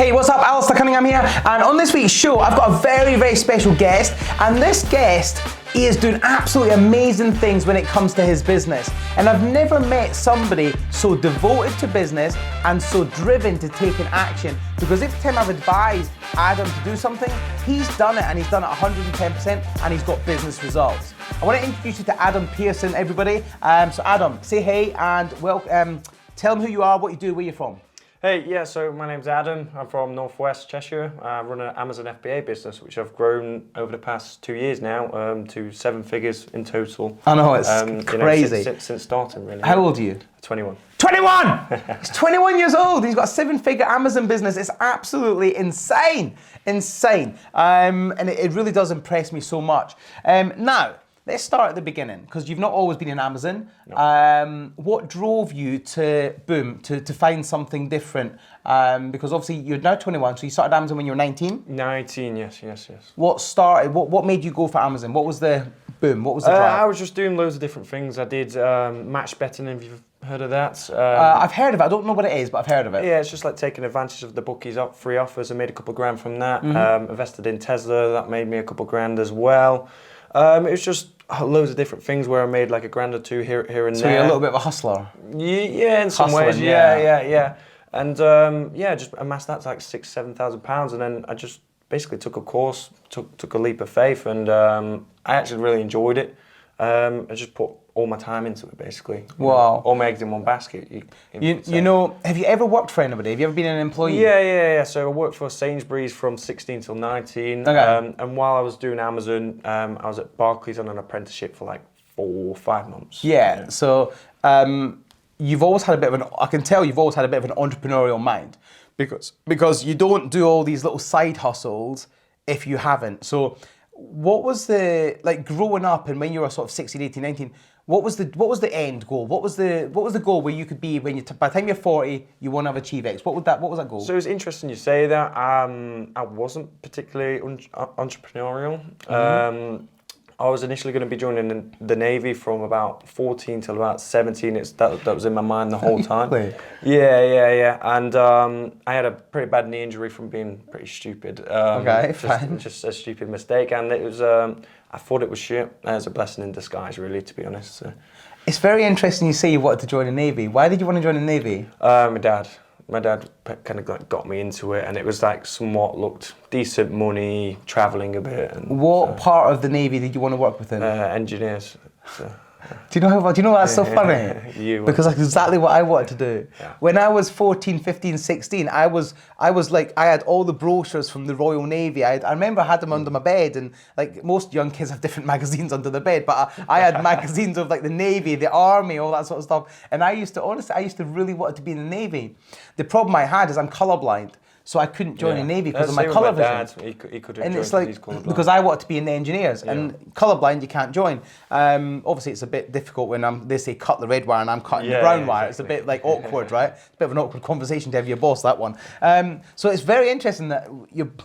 Hey, what's up? Alistair Cunningham here, and on this week's show, I've got a very, very special guest, and this guest is doing absolutely amazing things when it comes to his business. And I've never met somebody so devoted to business and so driven to taking action, because every time I've advised Adam to do something, he's done it, and he's done it 110%, and he's got business results. I want to introduce you to Adam Pearson, everybody. So Adam, say hey, and tell them who you are, what you do, where you're from. Hey, yeah, so my name's Adam. I'm from Northwest Cheshire. I run an Amazon FBA business, which I've grown over the past 2 years now to 7 figures in total. I know, it's crazy. Since starting, really. How old are you? 21. 21! He's 21 years old. He's got a 7-figure Amazon business. It's absolutely insane. Insane. And it really does impress me so much. Now, let's start at the beginning, because you've not always been in Amazon. No. What drove you to find something different? Because obviously you're now 21, so you started Amazon when you were 19? 19, yes. What made you go for Amazon? What was the boom? What was the drive? I was just doing loads of different things. I did match betting, if you've heard of that. I've heard of it. I don't know what it is, but I've heard of it. Yeah, it's just like taking advantage of the bookies free offers. I made a couple grand from that. Invested in Tesla. That made me a couple grand as well. It was just loads of different things where I made like a grand or two here and there. So you're a little bit of a hustler? Yeah, in some ways, yeah. And just amassed that to like £6,000-7,000, and then I just basically took a course, took a leap of faith, and I actually really enjoyed it. I just put all my time into it, basically. Wow. All my eggs in one basket. You know, have you ever worked for anybody? Have you ever been an employee? Yeah. So I worked for Sainsbury's from 16 till 19. Okay. And while I was doing Amazon, I was at Barclays on an apprenticeship for like 4 or 5 months. Yeah. So you've always had a bit of I can tell you've always had a bit of an entrepreneurial mind, because you don't do all these little side hustles if you haven't. So what was like growing up, and when you were sort of 16, 18, 19, what was the end goal? What was the goal where you could be when by the time you're 40, you want to have achieved X? What was that goal? So it's interesting you say that. I wasn't particularly entrepreneurial. I was initially going to be joining the Navy from about 14 till about 17. That was in my mind the whole time. Really? Yeah. And I had a pretty bad knee injury from being pretty stupid. Okay, fine. Just a stupid mistake, and it was. I thought it was shit. It was a blessing in disguise, really, to be honest. So. It's very interesting you say you wanted to join the Navy. Why did you want to join the Navy? My dad kind of like got me into it, and it was like somewhat looked decent money, travelling a bit. And what part of the Navy did you want to work within? Engineers. So. Do you know that's so funny? Because that's exactly what I wanted to do. Yeah. When I was 14, 15, 16, I was like, I had all the brochures from the Royal Navy. I remember I had them under my bed, and like most young kids have different magazines under the bed, but I had magazines of like the Navy, the Army, all that sort of stuff. And I used to really want to be in the Navy. The problem I had is I'm colorblind. So I couldn't join the Navy because of my colour vision. He could have and joined, it's like, because I wanted to be in the engineers, and colourblind you can't join. Obviously it's a bit difficult when they say cut the red wire and I'm cutting the brown wire. It's a bit like awkward, right? It's a bit of an awkward conversation to have your boss, that one. So it's very interesting that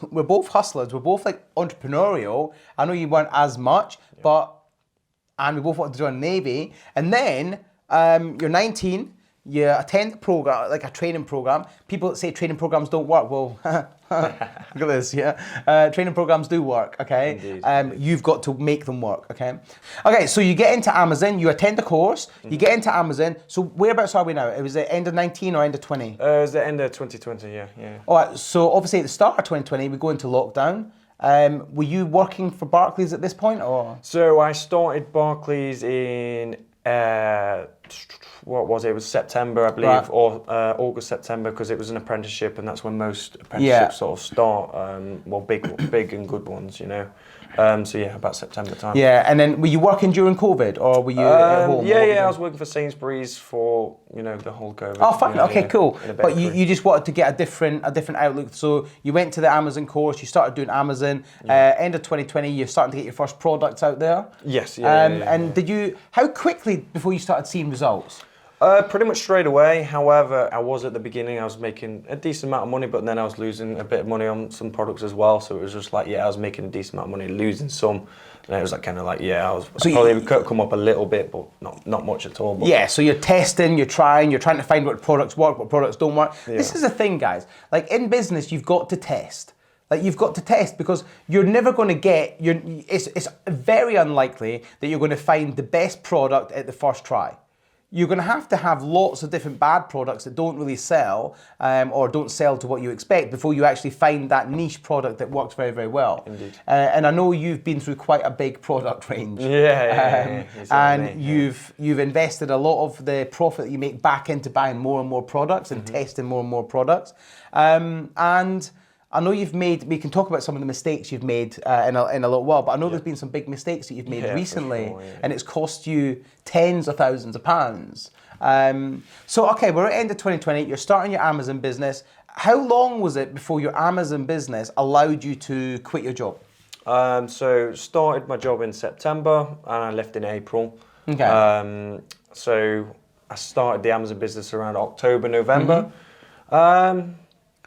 we're both hustlers, we're both like entrepreneurial. I know you weren't as much, and we both wanted to join the Navy. And then you're 19, you attend a program, like a training program. People that say training programs don't work, well, look at this, yeah. Training programs do work, okay? Indeed. You've got to make them work, okay? Okay, so you get into Amazon, you attend the course, you get into Amazon. So whereabouts are we now? It was the end of 19 or end of 20? It was the end of 2020, yeah. All right, so obviously at the start of 2020, we go into lockdown. Were you working for Barclays at this point, or? So I started Barclays in, what was it? It was September, I believe, right. Or August, September, because it was an apprenticeship, and that's when most apprenticeships sort of start. Big and good ones, you know. So yeah, about September time. Yeah, and then were you working during COVID, or were you at home? Yeah, I was working for Sainsbury's for the whole COVID. Oh, fine. Okay, yeah, cool. But you just wanted to get a different outlook. So you went to the Amazon course. You started doing Amazon. End of 2020, you're starting to get your first products out there. Yes. And how quickly before you started seeing results? Pretty much straight away. However, I was at the beginning, I was making a decent amount of money, but then I was losing a bit of money on some products as well. So it was just like, I was making a decent amount of money, losing some. And it was like I was probably could come up a little bit, but not much at all. But yeah, so you're testing, you're trying to find what products work, what products don't work. Yeah. This is the thing, guys. Like in business, you've got to test. Like you've got to test because you're never going to get. It's very unlikely that you're going to find the best product at the first try. You're going to have lots of different bad products that don't really sell or don't sell to what you expect before you actually find that niche product that works very, very well. Indeed. And I know you've been through quite a big product range. Yeah. And you've invested a lot of the profit that you make back into buying more and more products and testing more and more products. And I know we can talk about some of the mistakes you've made in a little while, but I know there's been some big mistakes that you've made recently, for sure, and it's cost you tens of thousands of pounds. So, okay, we're at the end of 2020, you're starting your Amazon business. How long was it before your Amazon business allowed you to quit your job? So, started my job in September and I left in April. Okay. So, I started the Amazon business around October, November.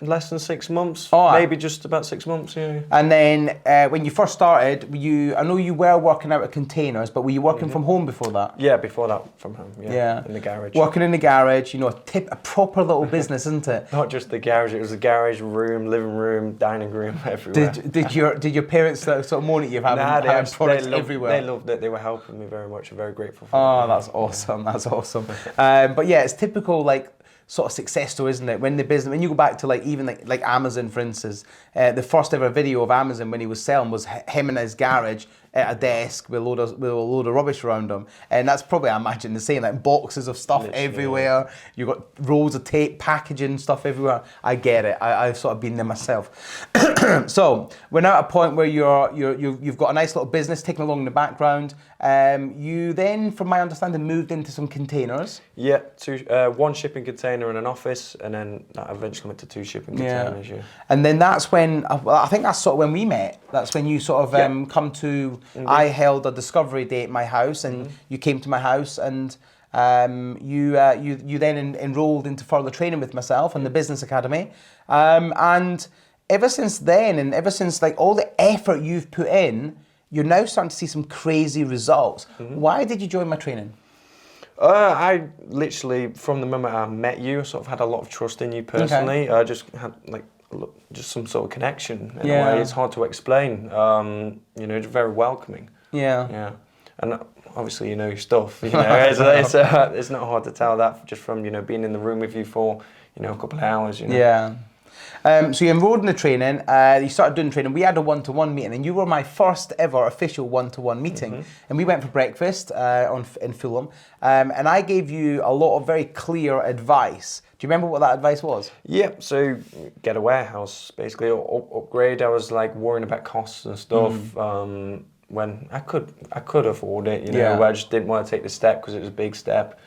Less than 6 months, maybe just about 6 months, yeah. And then when you first started, I know you were working out of containers, but were you working from home before that? Yeah, before that, from home, in the garage. Working in the garage, a proper little business, isn't it? Not just the garage, it was a garage, room, living room, dining room, everywhere. Did your parents sort of moan at you having products everywhere? They loved it, they were helping me very much, I'm very grateful for that. Oh, that's awesome, that's awesome. But yeah, it's typical sort of success story, isn't it? When you go back to even Amazon, for instance, the first ever video of Amazon when he was selling was him in his garage at a desk with a load of rubbish around him, and that's probably, I imagine, the same, boxes of stuff everywhere. You've got rolls of tape, packaging stuff everywhere. I get it. I've sort of been there myself. So we're now at a point where you've got a nice little business ticking along in the background. You then, from my understanding, moved into some containers. Yeah, one shipping container in an office, and then that eventually went to 2 shipping containers. Yeah. And then that's when I think that's sort of when we met. That's when you sort of come to. Indeed. I held a discovery day at my house, and you came to my house, and you then enrolled into further training with myself and the Business Academy. And ever since then, and ever since all the effort you've put in, you're now starting to see some crazy results. Why did you join my training? I literally, from the moment I met you, sort of had a lot of trust in you personally. I just had just some sort of connection in a way. It's hard to explain. It's very welcoming. Yeah. And obviously you know your stuff. It's not hard to tell that just from being in the room with you for a couple of hours. Yeah. So you enrolled in the training, you started doing training. We had a one-to-one meeting, and you were my first ever official one-to-one meeting. And we went for breakfast in Fulham, and I gave you a lot of very clear advice. Do you remember what that advice was? Yep, so get a warehouse, basically, or upgrade. I was worrying about costs and stuff. When I could afford it, I just didn't want to take the step because it was a big step,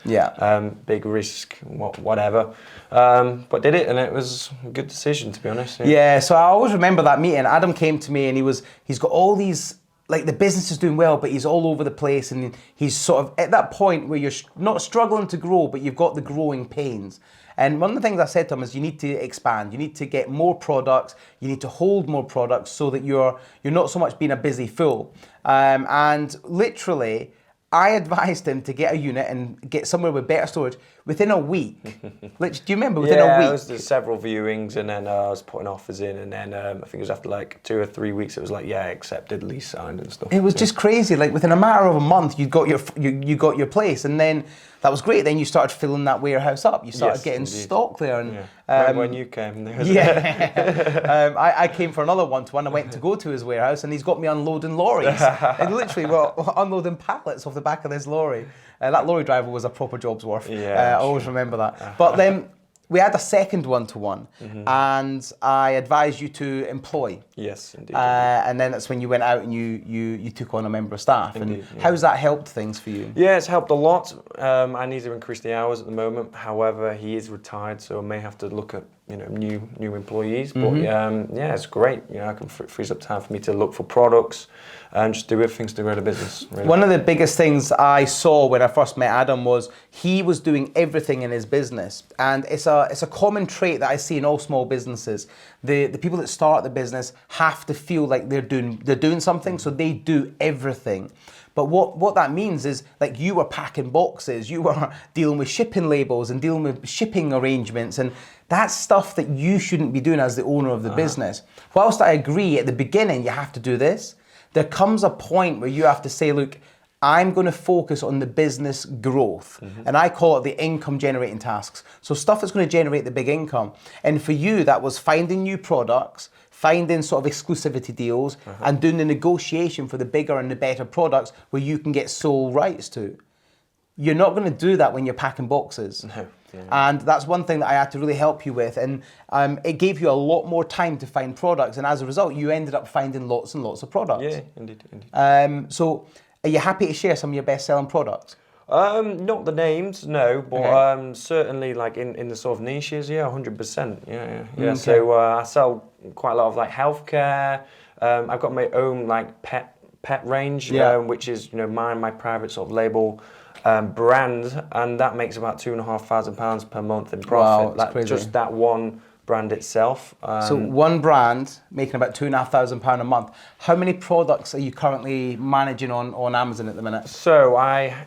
big risk, whatever. But did it, and it was a good decision, to be honest. So I always remember that meeting. Adam came to me, and he's got all these, the business is doing well, but he's all over the place, and he's sort of at that point where you're not struggling to grow, but you've got the growing pains. And one of the things I said to him is you need to expand. You need to get more products. You need to hold more products so that you're not so much being a busy fool. And literally, I advised him to get a unit and get somewhere with better storage within a week. Do you remember? Within a week. Yeah, there was several viewings, and then I was putting offers in, and then I think it was after 2 or 3 weeks, it was accepted, lease signed and stuff. It was just crazy. Within a matter of a month, you got your place, and then that was great. Then you started filling that warehouse up. You started getting stock there. And when you came, I came for another one-to-one. I went to go to his warehouse, and he's got me unloading lorries. And literally, we're unloading pallets off the back of this lorry. That lorry driver was a proper job's worth. I always remember that. But then we had a second one-to-one, and I advised you to employ. Yes, indeed. And then that's when you went out and you took on a member of staff. Indeed, and how's that helped things for you? Yeah, it's helped a lot. I need to increase the hours at the moment. However, he is retired, so I may have to look at new employees. But yeah, it's great. I can frees up time for me to look for products and just do other things to grow the business. Really. One of the biggest things I saw when I first met Adam was he was doing everything in his business, and it's a common trait that I see in all small businesses. The people that start the business have to feel like they're doing something, so they do everything. But what that means is, like, you were packing boxes, you were dealing with shipping labels and dealing with shipping arrangements, and that's stuff that you shouldn't be doing as the owner of the business. Whilst I agree at the beginning you have to do this, there comes a point where you have to say, look, I'm going to focus on the business growth. And I call it the income generating tasks. So stuff that's going to generate the big income. And for you, that was finding new products, finding sort of exclusivity deals, and doing the negotiation for the bigger and the better products where you can get sole rights to. You're not going to do that when you're packing boxes. No. Yeah. And that's one thing that I had to really help you with. And it gave you a lot more time to find products. And as a result, you ended up finding lots and lots of products. Yeah, indeed. So are you happy to share some of your best-selling products? Not the names, no, but certainly like in the sort of niches, 100%. Yeah. Okay. So I sell quite a lot of like healthcare. I've got my own like pet range, which is my private sort of label brand, and that makes about £2,500 per month in profit. Wow, that's crazy. Just that one brand itself. So one brand making about £2,500 a month. How many products are you currently managing on Amazon at the minute? So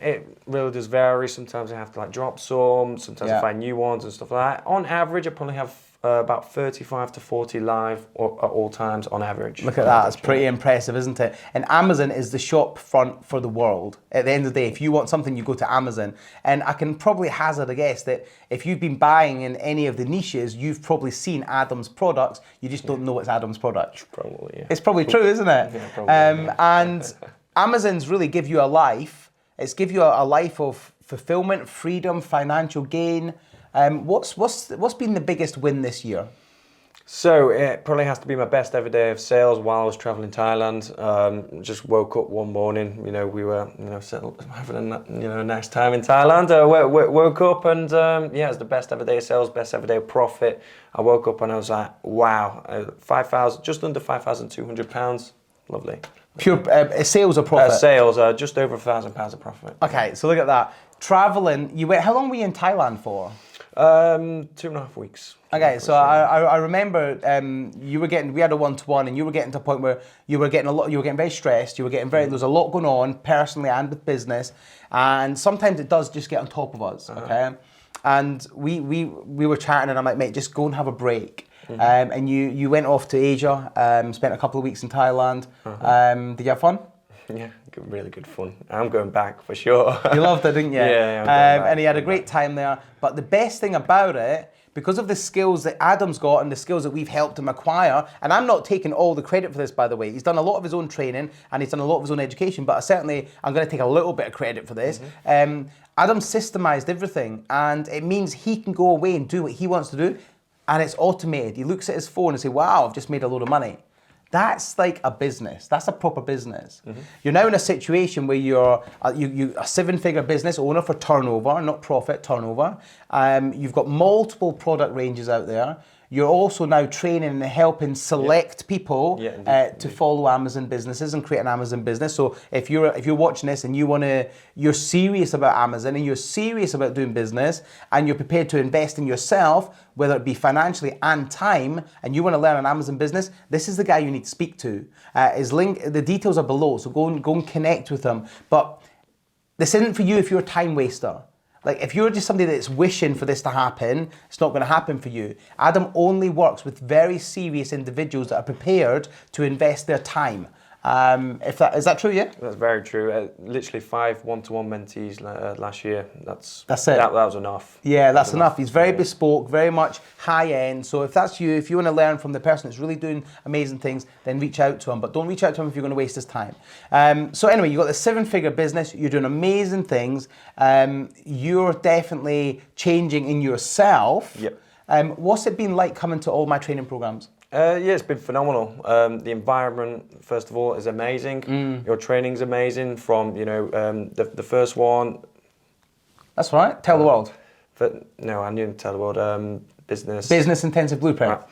it really does vary. Sometimes I have to like drop some. Sometimes I find new ones and stuff like that. On average, I probably have about 35 to 40 live at all times on average. Look at that, it's pretty impressive, isn't it? And Amazon is the shop front for the world. At the end of the day, if you want something, you go to Amazon. And I can probably hazard a guess that if you've been buying in any of the niches, you've probably seen Adam's products, you just don't know it's Adam's product. Probably, yeah. It's probably true, isn't it? Yeah, probably, And Amazon's really give you a life. It's give you a life of fulfillment, freedom, financial gain. What's been the biggest win this year? So it probably has to be my best ever day of sales while I was traveling Thailand. Just woke up one morning, we were having a nice time in Thailand. Woke up and it was the best ever day of sales, best ever day of profit. I woke up and I was like, wow, just under £5,200. Lovely. Pure sales or profit? Sales, just over £1,000 of profit. Okay, so look at that. Traveling, how long were you in Thailand for? 2.5 weeks. Okay, so I remember we had a one-to-one, and you were getting to a point where you were getting very stressed, there was a lot going on personally and with business, and sometimes it does just get on top of us, okay? And we were chatting, and I'm like, mate, just go and have a break. And you went off to Asia, spent a couple of weeks in Thailand. Did you have fun? Yeah, really good fun. I'm going back for sure. You loved it, didn't you? Yeah. And he had a great time there. But the best thing about it, because of the skills that Adam's got and the skills that we've helped him acquire, and I'm not taking all the credit for this, by the way. He's done a lot of his own training and he's done a lot of his own education, but I'm going to take a little bit of credit for this. Adam systemized everything, and it means he can go away and do what he wants to do, and it's automated. He looks at his phone and say, wow, I've just made a load of money. That's like a business. That's a proper business. You're now in a situation where you're a seven-figure business owner for turnover, not profit, turnover. You've got multiple product ranges out there. You're also now training and helping select people to follow Amazon businesses and create an Amazon business. So if you're watching this and you're serious about Amazon and you're serious about doing business and you're prepared to invest in yourself, whether it be financially and time, and you want to learn an Amazon business, this is the guy you need to speak to. The details are below, so go and connect with him. But this isn't for you if you're a time waster. Like, if you're just somebody that's wishing for this to happen, it's not going to happen for you. Adam only works with very serious individuals that are prepared to invest their time. Is that true, yeah? That's very true. Literally 5 one-to-one mentees last year. That's it. That was enough. Yeah, that's enough. He's very bespoke, very much high-end. So if that's you, if you want to learn from the person that's really doing amazing things, then reach out to him. But don't reach out to him if you're going to waste his time. So anyway, you've got the seven-figure business. You're doing amazing things. You're definitely changing in yourself. Yep. What's it been like coming to all my training programs? It's been phenomenal. The environment, first of all, is amazing. Your training's amazing. From the first one. That's right. Tell the world. No, I didn't tell the world. business. Business Intensive Blueprint. Right.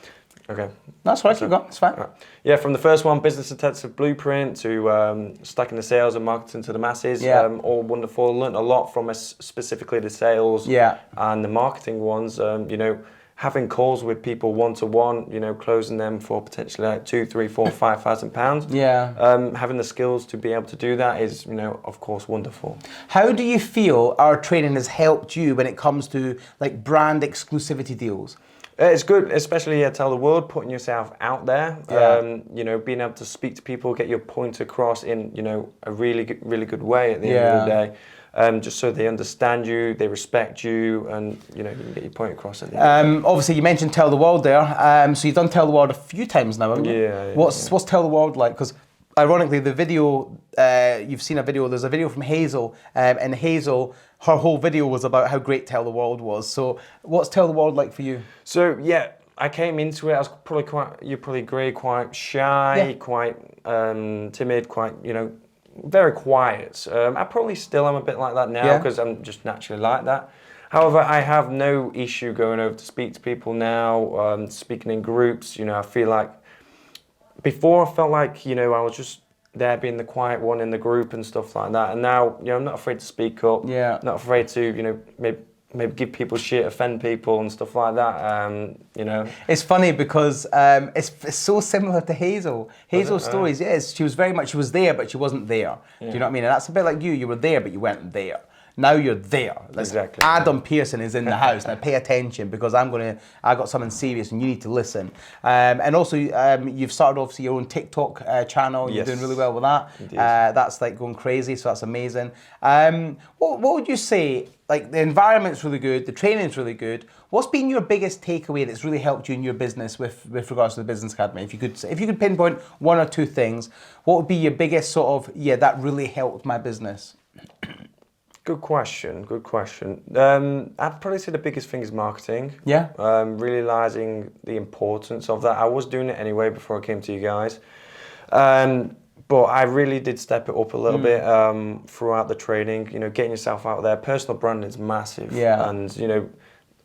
Okay. That's right, keep going, it's fine. Right. Yeah, from the first one, Business Intensive Blueprint, to stacking the sales and marketing to the masses, all wonderful. Learned a lot from us, specifically the sales and the marketing ones. You know, having calls with people one-to-one, you know, closing them for potentially like £2,000, £3,000, £4,000, £5,000. Yeah. Having the skills to be able to do that is, you know, of course, wonderful. How do you feel our training has helped you when it comes to like brand exclusivity deals? It's good, especially tell the world, putting yourself out there. You know, being able to speak to people, get your point across in, you know, a really good way at the end of the day. Just so they understand you, they respect you, and you know, you can get your point across at the end. Obviously, you mentioned Tell the World there. So you've done Tell the World a few times now, haven't you? Yeah. What's Tell the World like? Because ironically, the video, you've seen a video, there's a video from Hazel, and Hazel, her whole video was about how great Tell the World was. So what's Tell the World like for you? So yeah, I came into it, I was probably you probably agree, quite shy, quite timid, quite, you know, very quiet. I probably still am a bit like that now because I'm just naturally like that. However, I have no issue going over to speak to people now, speaking in groups. You know, I feel like before I felt like, you know, I was just there being the quiet one in the group and stuff like that. And now, you know, I'm not afraid to speak up. Yeah. Not afraid to, you know, maybe give people shit, offend people and stuff like that. You know. It's funny because it's so similar to Hazel. Hazel's stories, yes, she was there, but she wasn't there. Yeah. Do you know what I mean? And that's a bit like you were there, but you weren't there. Now you're there. Exactly. Adam Pearson is in the house. Now pay attention because I got something serious and you need to listen. And also you've started obviously your own TikTok channel. You're doing really well with that. That's like going crazy, so that's amazing. What would you say, like the environment's really good, the training's really good. What's been your biggest takeaway that's really helped you in your business with regards to the Business Academy? If you could pinpoint one or two things, what would be your biggest sort of, that really helped my business? Good question. I'd probably say the biggest thing is marketing. Yeah. Realising the importance of that. I was doing it anyway before I came to you guys. But I really did step it up a little bit throughout the training. You know, getting yourself out there. Personal branding is massive. Yeah. And, you know,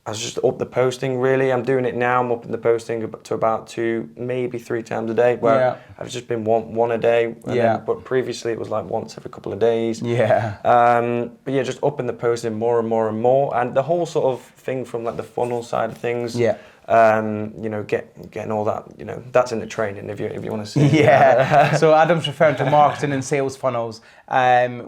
I was just up the posting really. I'm doing it now. I'm up in the posting to about 2, maybe 3 times a day. Where I've just been one a day. But previously it was like once every couple of days. Yeah. But yeah, just up in the posting more and more and more. And the whole sort of thing from like the funnel side of things. Yeah. You know, getting all that, you know, that's in the training if you want to see. Yeah. So Adam's referring to marketing and sales funnels.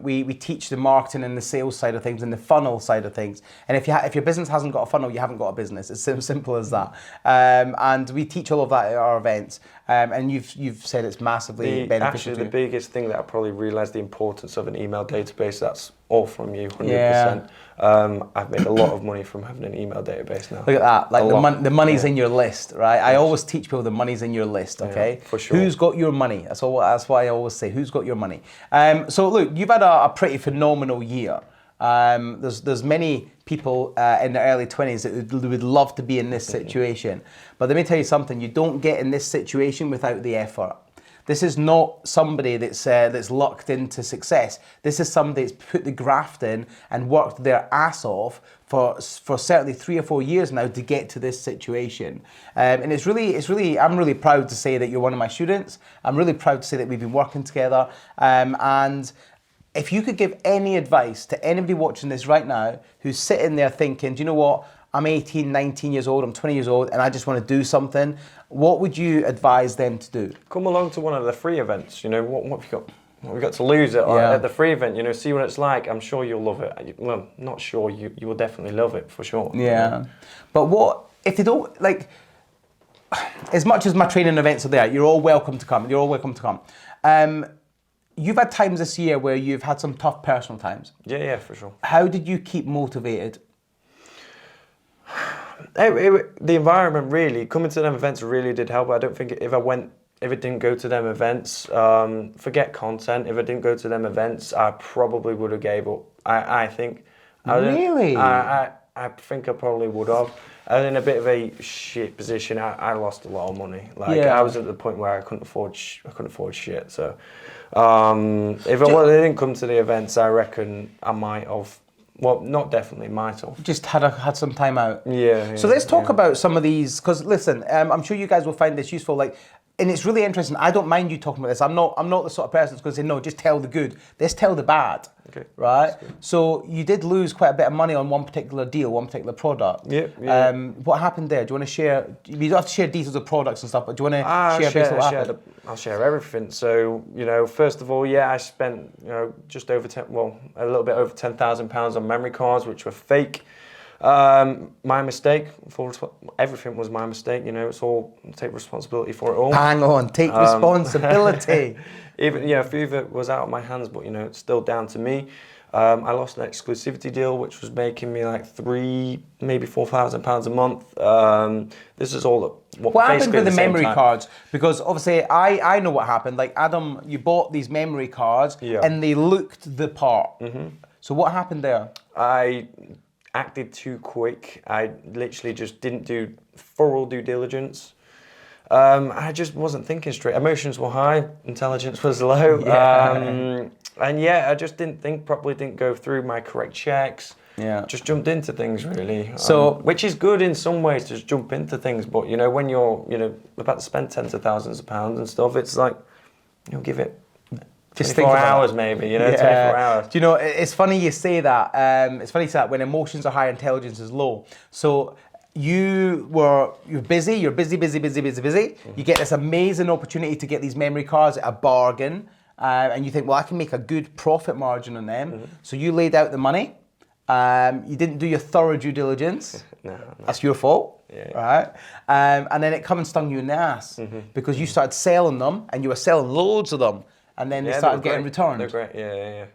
We teach the marketing and the sales side of things and the funnel side of things. And if your business hasn't got a funnel, you haven't got a business. It's simple as that. And we teach all of that at our events. And you've said it's massively beneficial. Actually, the biggest thing that I probably realised the importance of an email database. That's all from you, 100%. I've made a lot of money from having an email database now. Look at that, like the money's in your list, right? I always teach people the money's in your list, okay? Yeah, for sure. Who's got your money? That's why I always say, who's got your money? So look, you've had a pretty phenomenal year. There's many people in their early 20s that would love to be in this situation. But let me tell you something, you don't get in this situation without the effort. This is not somebody that's lucked into success. This is somebody that's put the graft in and worked their ass off for certainly 3 or 4 years now to get to this situation. And it's really, I'm really proud to say that you're one of my students. I'm really proud to say that we've been working together. And if you could give any advice to anybody watching this right now who's sitting there thinking, do you know what? I'm 18, 19 years old, I'm 20 years old, and I just want to do something. What would you advise them to do? Come along to one of the free events. You know, what have you got? What have you got to lose at the free event? You know, see what it's like. I'm sure you'll love it. Well, not sure. You will definitely love it for sure. Yeah. But what if they don't like? As much as my training events are there, you're all welcome to come. You're all welcome to come. You've had times this year where you've had some tough personal times. Yeah, for sure. How did you keep motivated? The environment really, coming to them events really did help. I don't think if it didn't go to them events, forget content. If I didn't go to them events, I probably would have gave up. I think. Really? I think I probably would have. I was in a bit of a shit position. I lost a lot of money. I was at the point where I couldn't afford shit. So if I didn't come to the events, I reckon I might have Well, not definitely, might have. Just had some time out. Yeah. So let's talk about some of these, because listen, I'm sure you guys will find this useful. Like, and it's really interesting. I don't mind you talking about this. I'm not the sort of person that's going to say no. Just tell the good. Let's tell the bad. Okay. Right. So you did lose quite a bit of money on one particular deal, one particular product. Yeah. What happened there? Do you want to share? You don't have to share details of products and stuff, but do you want to share what happened? I'll share everything. So, first of all, I spent, just over a little bit over £10,000 on memory cards, which were fake. My mistake. Everything was my mistake. It's all take responsibility for it all. Hang on, take responsibility. Even a few of it was out of my hands, but it's still down to me. I lost an exclusivity deal, which was making me like £3,000, maybe £4,000 a month. This is all what happened with the memory cards? Because obviously, I know what happened. Like Adam, you bought these memory cards, and they looked the part. Mm-hmm. So what happened there? I acted too quick. I literally just didn't do thorough due diligence. I just wasn't thinking straight. Emotions were high, intelligence was low. I just didn't think properly, didn't go through my correct checks. Yeah. Just jumped into things really. So, which is good in some ways to just jump into things, but when you're about to spend tens of thousands of pounds and stuff, it's like, give it just 24 hours maybe, 24 hours. Do you know, it's funny you say that. It's funny you say that when emotions are high, intelligence is low. So you're busy. Mm-hmm. You get this amazing opportunity to get these memory cards at a bargain. And you think, well, I can make a good profit margin on them. Mm-hmm. So you laid out the money. You didn't do your thorough due diligence. No. That's your fault, right? And then it come and stung you in the ass because you started selling them and you were selling loads of them. And then they started getting returned. They're great, yeah.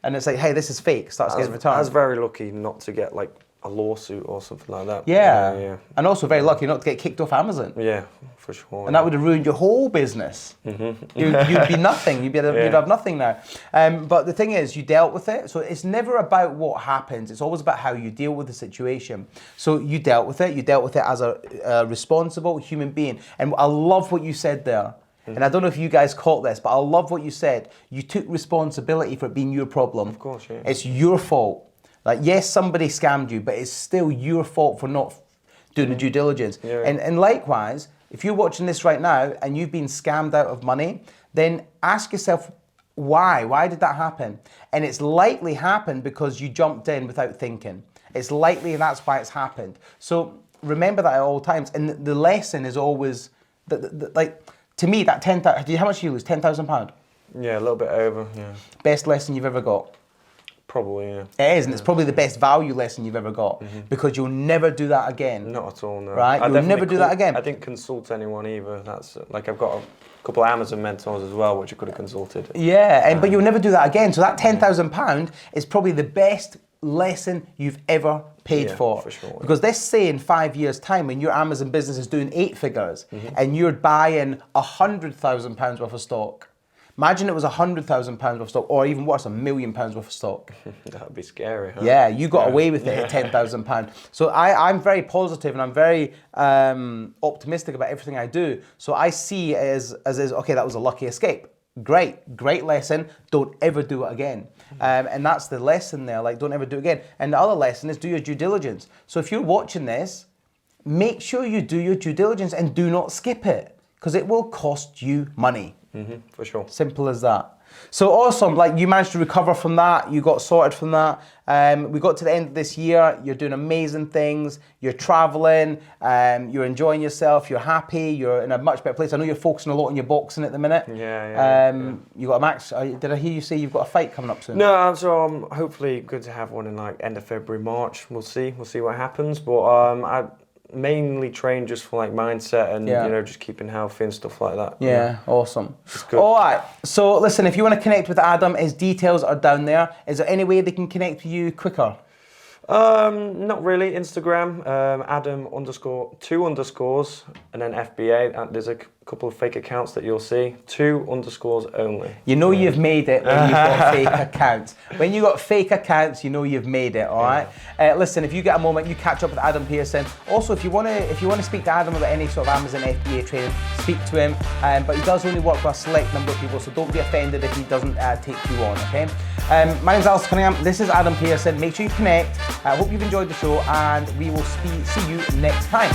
And it's like, hey, this is fake. Starts getting returned. I was very lucky not to get like a lawsuit or something like that. Yeah. And also very lucky not to get kicked off Amazon. Yeah, for sure. And that would have ruined your whole business. Mm-hmm. You'd be nothing. You'd have nothing now. But the thing is, you dealt with it. So it's never about what happens. It's always about how you deal with the situation. So you dealt with it. You dealt with it as a responsible human being. And I love what you said there. And I don't know if you guys caught this, but I love what you said. You took responsibility for it being your problem. Of course, yeah. It's your fault. Like, yes, somebody scammed you, but it's still your fault for not doing the due diligence. Yeah. And likewise, if you're watching this right now and you've been scammed out of money, then ask yourself, why? Why did that happen? And it's likely happened because you jumped in without thinking. It's likely, and that's why it's happened. So remember that at all times. And the lesson is always, to me, that how much did you lose? £10,000? Yeah, a little bit over, yeah. Best lesson you've ever got? Probably, yeah. It is, and it's probably the best value lesson you've ever got because you'll never do that again. Not at all, no. Right? You'll never do that again. I didn't consult anyone either. That's like I've got a couple of Amazon mentors as well, which I could have consulted. Yeah, but you'll never do that again. So that £10,000 is probably the best lesson you've ever paid for. Sure. Because let's say in 5 years' time, when your Amazon business is doing 8 figures and you're buying £100,000 worth of stock. Imagine it was £100,000 worth of stock, or even worse, £1 million worth of stock. That would be scary, huh? Yeah, you got away with it at £10,000. So I'm very positive and I'm very optimistic about everything I do. So I see it as okay, that was a lucky escape. Great lesson. Don't ever do it again. And that's the lesson there. Like, don't ever do it again. And the other lesson is do your due diligence. So if you're watching this, make sure you do your due diligence and do not skip it because it will cost you money. For sure. Simple as that. So awesome, like you managed to recover from that, you got sorted from that. We got to the end of this year, you're doing amazing things, you're traveling, you're enjoying yourself, you're happy, you're in a much better place. I know you're focusing a lot on your boxing at the minute. Yeah. You got a match, did I hear you say you've got a fight coming up soon? No, so I'm hopefully good to have one in like end of February, March. We'll see what happens. But I mainly train just for like mindset and just keeping healthy and stuff like that. Yeah, awesome. All right, so listen, if you want to connect with Adam, his details are down there. Is there any way they can connect with you quicker? Not really. Instagram, Adam _2 underscores and then FBA. There's a couple of fake accounts that you'll see. 2 underscores only. You know you've made it when you've got fake accounts. When you got fake accounts, you know you've made it. All right. Listen, if you get a moment, you catch up with Adam Pearson. Also, if you want to speak to Adam about any sort of Amazon FBA training, speak to him. But he does only work with a select number of people, so don't be offended if he doesn't take you on. Okay. My name's Alistair Cunningham. This is Adam Pearson. Make sure you connect. I hope you've enjoyed the show, and we will see you next time.